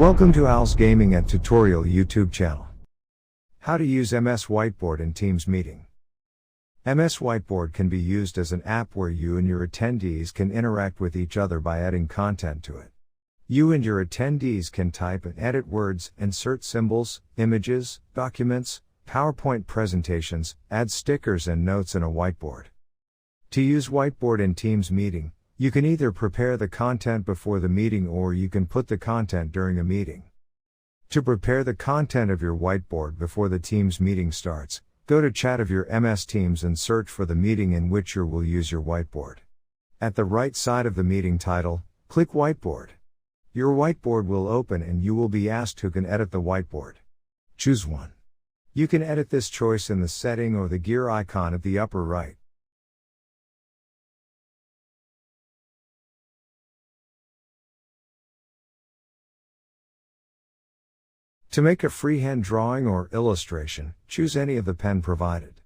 Welcome to Al's Gaming and Tutorial YouTube channel. How to use MS Whiteboard in Teams meeting. MS Whiteboard can be used as an app where you and your attendees can interact with each other by adding content to it. You and your attendees can type and edit words, insert symbols, images, documents, PowerPoint presentations, add stickers and notes in a whiteboard. To use Whiteboard in Teams meeting, you can either prepare the content before the meeting or you can put the content during a meeting. To prepare the content of your whiteboard before the Teams meeting starts, go to Chat of your MS Teams and search for the meeting in which you will use your whiteboard. At the right side of the meeting title, click Whiteboard. Your whiteboard will open and you will be asked who can edit the whiteboard. Choose one. You can edit this choice in the setting or the gear icon at the upper right. To make a freehand drawing or illustration, choose any of the pen provided.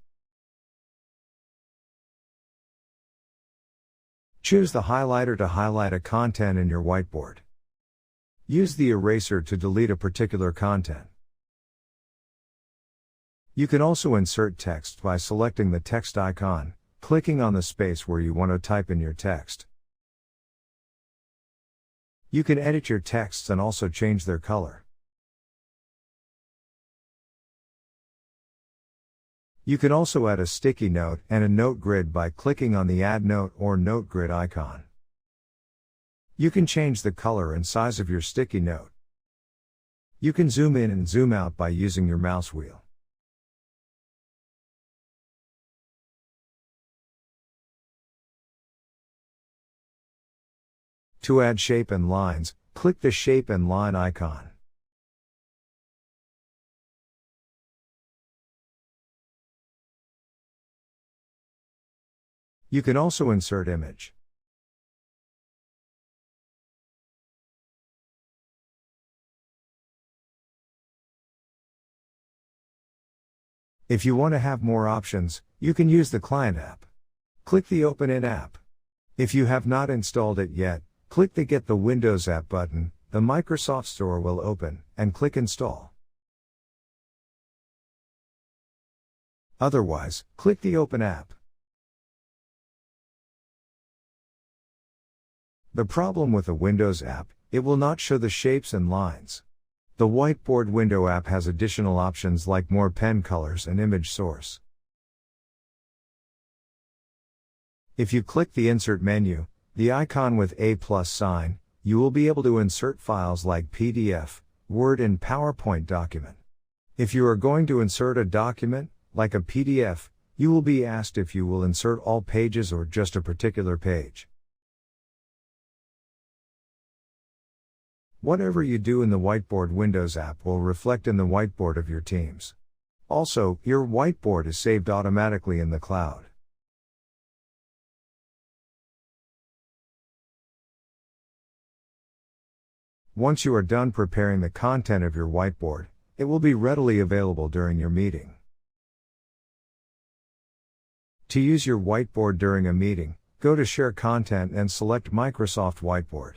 Choose the highlighter to highlight a content in your whiteboard. Use the eraser to delete a particular content. You can also insert text by selecting the text icon, clicking on the space where you want to type in your text. You can edit your texts and also change their color. You can also add a sticky note and a note grid by clicking on the Add Note or Note Grid icon. You can change the color and size of your sticky note. You can zoom in and zoom out by using your mouse wheel. To add shape and lines, click the Shape and Line icon. You can also insert image. If you want to have more options, you can use the Client app. Click the Open in app. If you have not installed it yet, click the Get the Windows app button, the Microsoft Store will open, and click Install. Otherwise, click the Open app. The problem with the Windows app, it will not show the shapes and lines. The Whiteboard Window app has additional options like more pen colors and image source. If you click the Insert menu, the icon with a plus sign, you will be able to insert files like PDF, Word and PowerPoint document. If you are going to insert a document, like a PDF, you will be asked if you will insert all pages or just a particular page. Whatever you do in the Whiteboard Windows app will reflect in the whiteboard of your Teams. Also, your whiteboard is saved automatically in the cloud. Once you are done preparing the content of your whiteboard, it will be readily available during your meeting. To use your whiteboard during a meeting, go to Share Content and select Microsoft Whiteboard.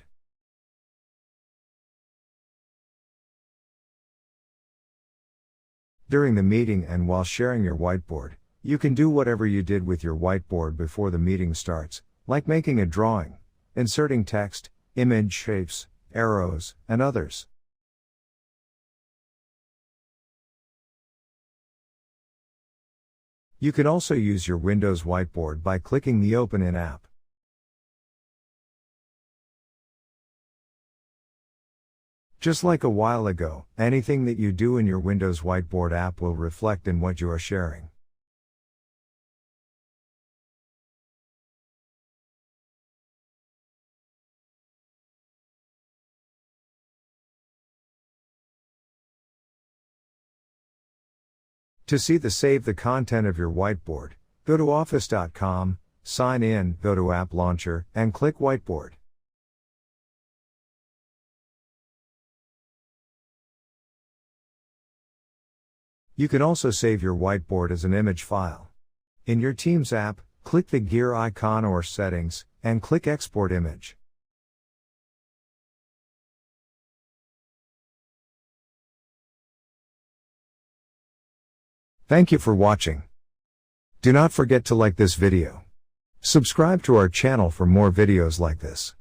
During the meeting and while sharing your whiteboard, you can do whatever you did with your whiteboard before the meeting starts, like making a drawing, inserting text, image shapes, arrows, and others. You can also use your Windows whiteboard by clicking the Open in app. Just like a while ago, anything that you do in your Windows Whiteboard app will reflect in what you are sharing. To see the Save the content of your whiteboard, go to office.com, sign in, go to App Launcher, and click Whiteboard. You can also save your whiteboard as an image file. In your Teams app, click the gear icon or Settings, and click Export Image. Thank you for watching. Do not forget to like this video. Subscribe to our channel for more videos like this.